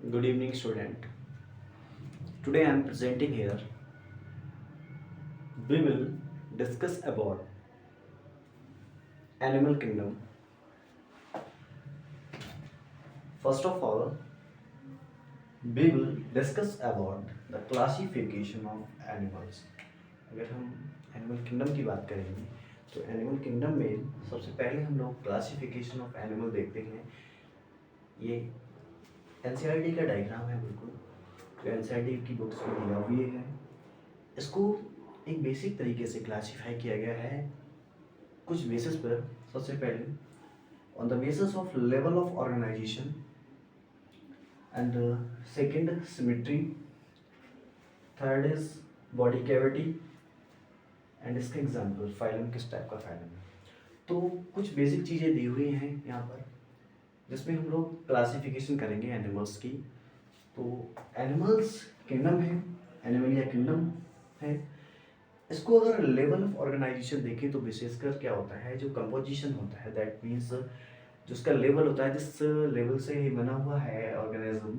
Good evening, student. Today I am presenting here. We will discuss about animal kingdom. First of all, we will discuss about the classification of animals. अगर हम animal kingdom की बात करेंगे तो animal kingdom में सबसे पहले हम लोग क्लासिफिकेशन ऑफ एनिमल देखते हैं। ये एनसीईआरटी का डायग्राम है बिल्कुल, जो एनसीईआरटी की बुक्स में दिया हुआ है। इसको एक बेसिक तरीके से क्लासिफाई किया गया है कुछ बेसिस पर। सबसे पहले on the basis of level of organisation and second symmetry, third is body cavity and इसका एग्जांपल फाइलम किस टाइप का फाइलम है। तो कुछ बेसिक चीज़ें दी हुई हैं यहाँ पर जिसमें हम लोग क्लासिफिकेशन करेंगे एनिमल्स की। तो एनिमल्स किंगडम है, एनिमलिया किंगडम है। इसको अगर लेवल ऑफ ऑर्गेनाइजेशन देखें तो विशेषकर क्या होता है, जो कंपोजिशन होता है, दैट मीन्स जो उसका लेवल होता है, जिस लेवल से ही बना हुआ है ऑर्गेनिज्म,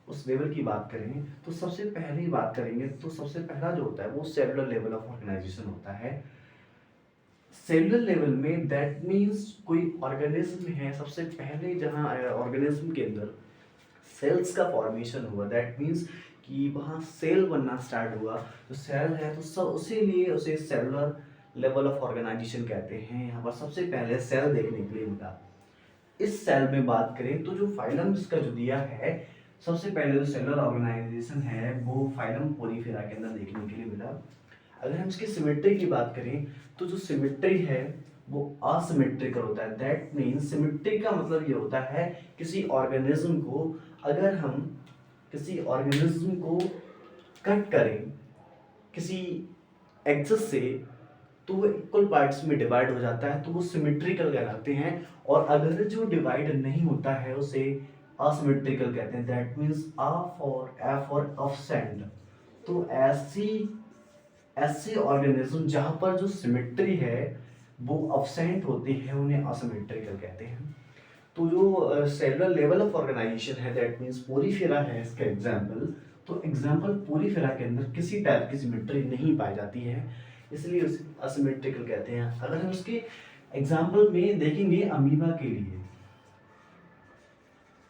उस लेवल की बात करें तो सबसे पहले ही बात करेंगे तो सबसे पहला जो होता है वो सेलुलर लेवल ऑफ ऑर्गेनाइजेशन होता है। सेलुलर लेवल में दैट मीन्स कोई ऑर्गेनिज्म है, सबसे पहले जहाँ ऑर्गेनिज्म के अंदर सेल्स का फॉर्मेशन हुआ, दैट मीन्स कि वहाँ सेल बनना स्टार्ट हुआ। तो सेल है तो सब उसी लिए उसे सेलुलर लेवल ऑफ ऑर्गेनाइजेशन कहते हैं। यहाँ पर सबसे पहले सेल देखने के लिए मिला। इस सेल में बात करें तो जो फाइलम इसका जो दिया है, सबसे पहले जो सेलुलर ऑर्गेनाइजेशन है वो फाइलम पोरीफेरा के अंदर देखने के लिए मिला। अगर हम इसकी सिमेट्री की बात करें तो जो सिमेट्री है वो असिमेट्रिकल होता है। दैट मीन्स सिमेट्री का मतलब ये होता है किसी ऑर्गेनिज्म को अगर हम किसी ऑर्गेनिज्म को कट करें किसी एक्सेस से तो वो इक्वल पार्ट्स में डिवाइड हो जाता है, तो वो सिमेट्रिकल कहलाते हैं। और अगर जो डिवाइड नहीं होता है उसे असिमेट्रिकल कहते हैं। That means F for absent. तो ऐसे ऑर्गेनिज्म जहां पर जो सिमेट्री है वो अब्सेंट होती है उन्हें असिमेट्रिकल कहते हैं। तो जो सेलुलर लेवल ऑफ ऑर्गेनाइजेशन है, दैट मीन्स पोरीफेरा है इसका एग्जाम्पल। तो एग्जाम्पल पोरीफेरा के अंदर किसी टाइप की सिमेट्री नहीं पाई जाती है, इसलिए उसे असिमेट्रिकल कहते हैं। अगर हम उसके एग्जाम्पल में देखेंगे अमीबा के लिए,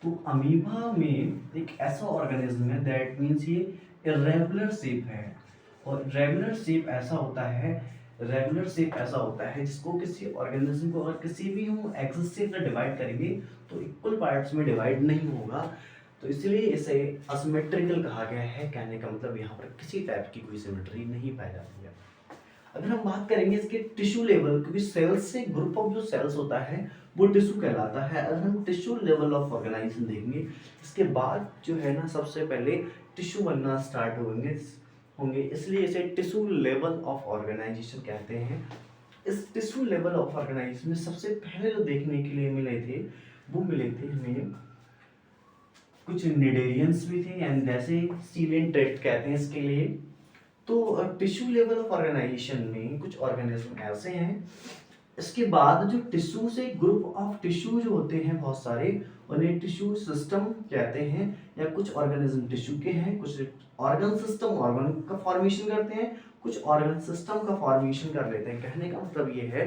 तो अमीबा में एक ऐसा ऑर्गेनिज्म है, दैट मीन्स ये इर्रेगुलर शेप है। और रेगुलर शेप ऐसा होता है, रेगुलर शेप ऐसा होता है जिसको किसी ऑर्गेनिज्म को अगर किसी भी हम एक्सिस से अगर डिवाइड करेंगे तो इक्वल पार्ट्स में डिवाइड नहीं होगा। तो इसलिए इसे असिमेट्रिकल कहा गया है। कहने का मतलब यहाँ पर किसी टाइप की कोई सिमेट्री नहीं पाई जाती है। अगर हम बात करेंगे इसके टिश्यू लेवल, क्योंकि सेल्स से ग्रुप ऑफ जो सेल्स होता है वो टिश्यू कहलाता है। अगर हम टिश्यू लेवल ऑफ ऑर्गेनाइजेशन देखेंगे इसके बाद जो है ना सबसे पहले टिश्यू बनना स्टार्ट होंगे, इसलिए इसे टिश्यू लेवल ऑफ ऑर्गेनाइजेशन कहते हैं। इस टिश्यू लेवल ऑफ ऑर्गेनाइजेशन में सबसे पहले जो देखने के लिए मिले थे वो मिले थे हमें कुछ निडेरियंस भी थे एंड जैसे सीलेंट्रेट कहते हैं इसके लिए। तो टिश्यू लेवल ऑफ ऑर्गेनाइजेशन में कुछ ऑर्गेनिज्म ऐसे हैं। इसके बाद जो टिश्यू से ग्रुप ऑफ टिश्यू जो होते हैं बहुत सारे, उन्हें टिश्यू सिस्टम कहते हैं। या कुछ ऑर्गेनिज्म टिश्यू के हैं, कुछ ऑर्गन सिस्टम ऑर्गन का फॉर्मेशन करते हैं, कुछ ऑर्गन सिस्टम का फॉर्मेशन कर लेते हैं। कहने का मतलब ये है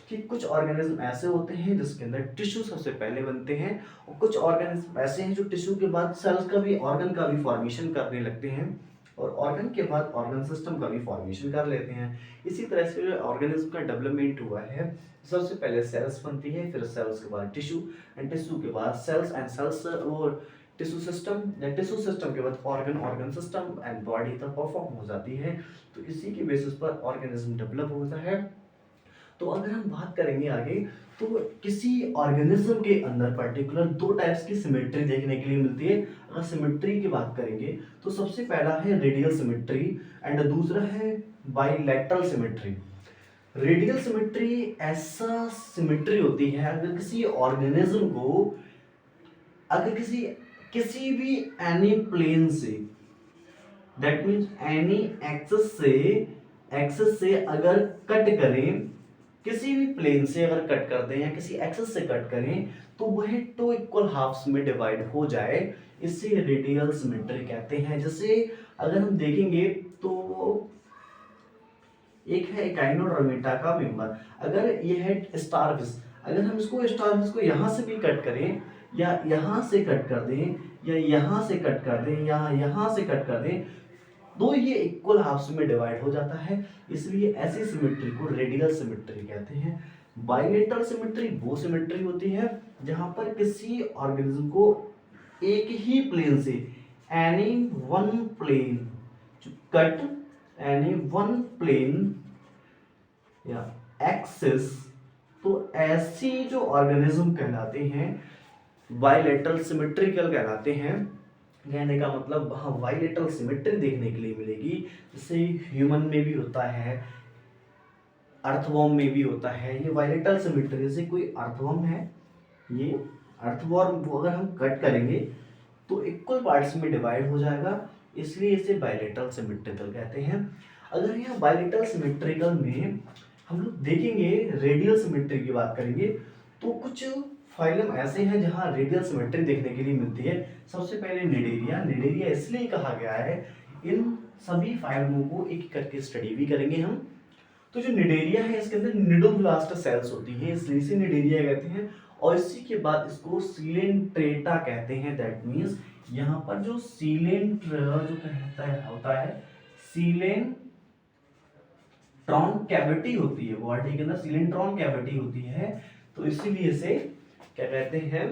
कि कुछ ऑर्गेनिज्म ऐसे होते हैं जिसके अंदर टिश्यू सबसे पहले बनते हैं, और कुछ ऑर्गेनिज्म ऐसे हैं जो टिश्यू के बाद सेल्स का भी ऑर्गन का भी फॉर्मेशन करने लगते हैं, और ऑर्गन के बाद ऑर्गन सिस्टम का भी फॉर्मेशन कर लेते हैं। इसी तरह से जो ऑर्गेनिज्म का डेवलपमेंट हुआ है, सबसे पहले सेल्स बनती है, फिर सेल्स के बाद टिश्यू, एंड टिश्यू के बाद सेल्स एंड सेल्स और टिश्यू सिस्टम, या टिश्यू सिस्टम के बाद organ, organ system and body तक परफॉर्म हो जाती है। तो इसी के बेसिस पर ऑर्गेनिज्म डेवलप होता है। तो अगर हम बात करेंगे आगे तो किसी ऑर्गेनिज्म के अंदर पर्टिकुलर दो टाइप्स की सिमेट्री देखने के लिए मिलती है। अगर सिमेट्री की बात करेंगे तो सबसे पहला है रेडियल सिमेट्री एंड दूसरा है बाइलैटरल सिमेट्री। रेडियल सिमेट्री ऐसा सिमेट्री होती है अगर किसी ऑर्गेनिज्म को अगर किसी भी एनी प्लेन से, दैट मीन्स एनी एक्सिस से अगर कट करें किसी भी प्लेन से अगर कट कर दें या किसी एक्सिस से कट करें तो वह टू इक्वल हाफ्स में डिवाइड हो जाए, इसे रेडियल सिमेट्री कहते हैं। जैसे अगर हम देखेंगे तो एक है एकाइनोड्रोमेटा का मेंबर, अगर ये है स्टारफिश, अगर हम इसको स्टारफिश को यहाँ से भी कट करें या यहाँ से कट कर दें या यहाँ से कट कर दें या यहाँ से कट कर दें तो ये इक्वल हाफ्स में डिवाइड हो जाता है, इसलिए ऐसी सिमेट्री को रेडियल सिमेट्री कहते हैं। बाइलेटरल सिमेट्री वो सिमेट्री होती है जहां पर किसी ऑर्गेनिज्म को एक ही प्लेन से any one plane cut any one plane या एक्सिस, तो ऐसी जो ऑर्गेनिज्म कहलाते हैं बाइलेटरल सिमेट्रिकल कहलाते हैं। कहने का मतलब वहाँ बाइलेटरल सिमेट्री देखने के लिए मिलेगी, जैसे ह्यूमन में भी होता है, अर्थवॉर्म में भी होता है। ये बाइलेटरल सिमेट्री, जैसे कोई अर्थवॉर्म है, ये अर्थवॉर्म को अगर हम कट करेंगे तो इक्वल पार्ट्स में डिवाइड हो जाएगा, इसलिए इसे बाइलेटरल सिमेट्रिकल कहते हैं। अगर यहाँ बाइलेटरल सिमेट्रिकल में हम लोग देखेंगे रेडियल सिमेट्री की बात करेंगे तो कुछ फाइलम ऐसे हैं जहां रेडियल सिमेट्री देखने के लिए मिलती है। सबसे पहले निडेरिया, निडेरिया इसलिए कहा गया है, इन सभी फाइलमों को एक करके स्टडी भी करेंगे हम। तो जो निडेरिया है इसके अंदर निडोब्लास्ट सेल्स होती हैं, इसलिए इसे निडेरिया कहते हैं। और इसी के बाद इसको सीलेंट्रेटा कहते हैं। दैट मीन्स यहाँ पर जो सीलेंट्रा जो कहता है होता है, सीलेंट्रॉन कैविटी होती है बॉडी के अंदर, सीलेंट्रॉन कैविटी होती है, तो इसीलिए इसे क्या कहते हैं,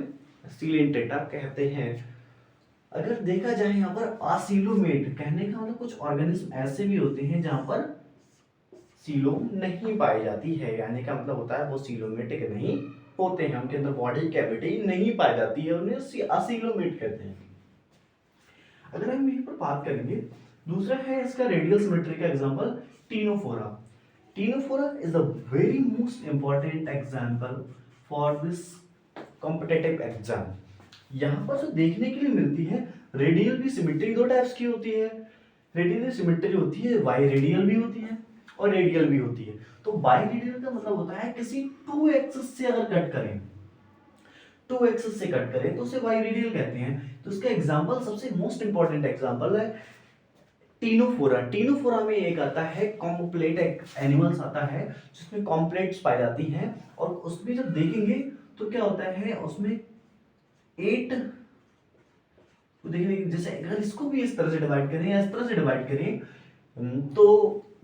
सीलेंट्रेटा कहते हैं। अगर देखा जाए यहाँ पर आसिलोमेट कहने का मतलब कुछ ऑर्गेनिज्म ऐसे भी होते हैं जहां पर सीलोम नहीं पाई जाती है, यानी का मतलब होता है वो सीलोमेटिक नहीं होते हैं, उनके अंदर बॉडी कैविटी नहीं पाई जाती है, उन्हें आसिलोमेट कहते हैं। अगर हम यहीं पर बात करेंगे, दूसरा है इसका रेडियल सिमेट्री का example Ctenophora. Ctenophora is the very most important example for this competitive exam. यहाँ पर जो देखने के लिए मिलती है रेडियल भी सिमेट्री दो टाइप्स की होती है। रेडियल सिमेट्री होती है, बाई रेडियल भी होती है और रेडियल भी होती है। तो बाई रेडियल का मतलब होता है किसी टू एक्सिस से अगर कट करें, टू एक्सिस से कट करें तो उसे बाई रेडियल कहते हैं। तो इसका एग्जांपल सबसे मोस्ट इंपॉर्टेंट एग्जांपल है टीनोफोरा। टीनोफोरा में एक आता है कॉम्प्लेट एनिमल्स आता है जिसमें कॉम्प्लेट्स पाई जाती हैं, और उसमें जब देखेंगे तो क्या होता है उसमें 8 देखने, जैसे अगर इसको भी इस तरह से डिवाइड करें या इस तरह से डिवाइड करें तो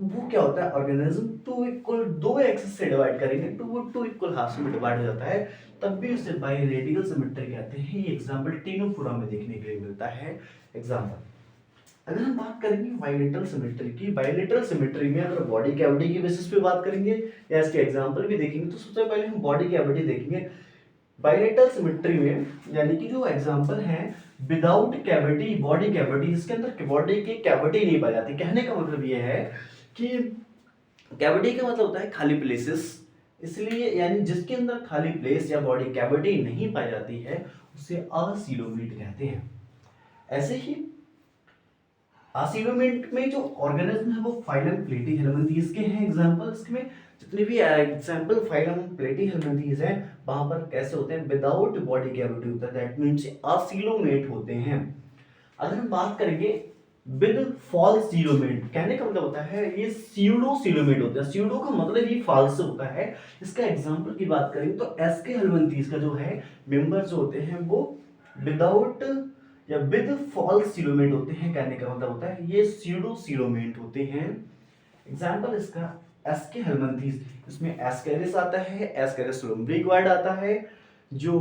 वो क्या होता है ऑर्गेनिज्म टू इक्वल दो एक्सिस से डिवाइड करेंगे तो वो टू इक्वल हाफ में डिवाइड हो जाता है, तब भी उसे बाई रेडियल सिमेट्री कहते हैं। ये एग्जांपल टीनोफोरा में देखने के लिए मिलता है एग्जांपल। अगर हम बात करेंगे बाइलेटरल सिमेट्री की, बाइलेटरल सिमेट्री में अगर बॉडी कैविटी की बेसिस पे बात करेंगे या इसके एग्जांपल भी देखेंगे तो सबसे पहले हम बॉडी कैविटी देखेंगे। बाइलेटरल सिमेट्री में यानी कि जो एग्जांपल है विदाउट कैविटी बॉडी कैविटी, इसके अंदर बॉडी की कैविटी नहीं पाई जाती। कहने का मतलब ये है कि कैविटी का मतलब होता है खाली प्लेसेस, इसलिए यानी जिसके अंदर खाली प्लेस या बॉडी कैविटी नहीं पाई जाती है उसे असीलोमेट कहते हैं। ऐसे ही असीलोमेट में जो ऑर्गेनिज्म है वो फाइलम प्लेटीहेल्मिन्थीज के हैं एग्जांपल। इसमें जितने भी एग्जांपल फाइलम प्लेटीहेल्मिन्थीज हैं वहां पर कैसे होते हैं विदाउट बॉडी कैविटी होता है, दैट मींस असीलोमेट होते हैं। अगर हम बात करेंगे विद फॉल्स सीलोमेट, कहने का मतलब होता है ये स्यूडो सीलोमेट होता है। स्यूडो का मतलब ये फॉल्स होता है। इसका एग्जांपल की बात करें तो एसके हेल्मिन्थीज का जो है मेंबर्स जो होते हैं वो विदाउट या विद फॉल्स सीलोमेट होते हैं। कहने का मतलब होता है ये स्यूडो सीलोमेट होते हैं। एग्जांपल इसका एसके हेल्मिन्थीज, इसमें एस्केरिस आता है, एस्केरिस लुम्ब्रिक्वाइड आता है जो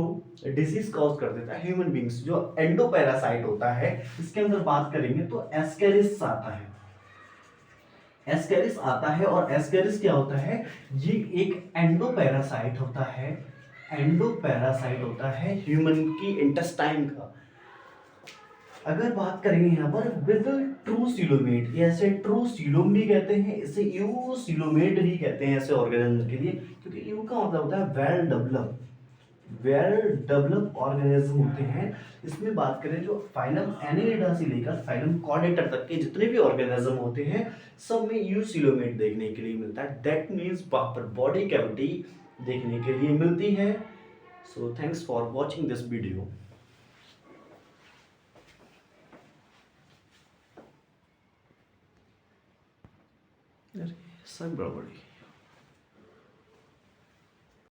डिजीज कॉज कर देता है ह्यूमन बींग्स, जो एंडोपैरासाइट होता है। इसके अंदर बात करेंगे तो एस्केरिस आता है, एस्केरिस आता है। और एस्केरिस क्या होता है, ये एक एंडोपैरासाइट होता है, एंडोपैरासाइट होता है ह्यूमन की इंटेस्टाइन का। अगर बात करेंगे यहाँ पर विद ट्रू सीलोमेट, ऐसे ट्रू सीलोम भी कहते हैं, इसे यू सीलोमेट भी कहते हैं ऐसे ऑर्गेनिज्म के लिए, क्योंकि यू का मतलब होता है well develop, well develop organism होते हैं। इसमें बात करें जो फाइलम एनेलिडा से लेकर फाइलम कॉर्डेटा तक के जितने भी ऑर्गेनिज्म होते हैं सब में यूसिलोमेट देखने के लिए मिलता है। दैट मीन्स वहाँ पर बॉडी कैविटी देखने के लिए मिलती है। So thanks for watching this video. अरे सब बराबर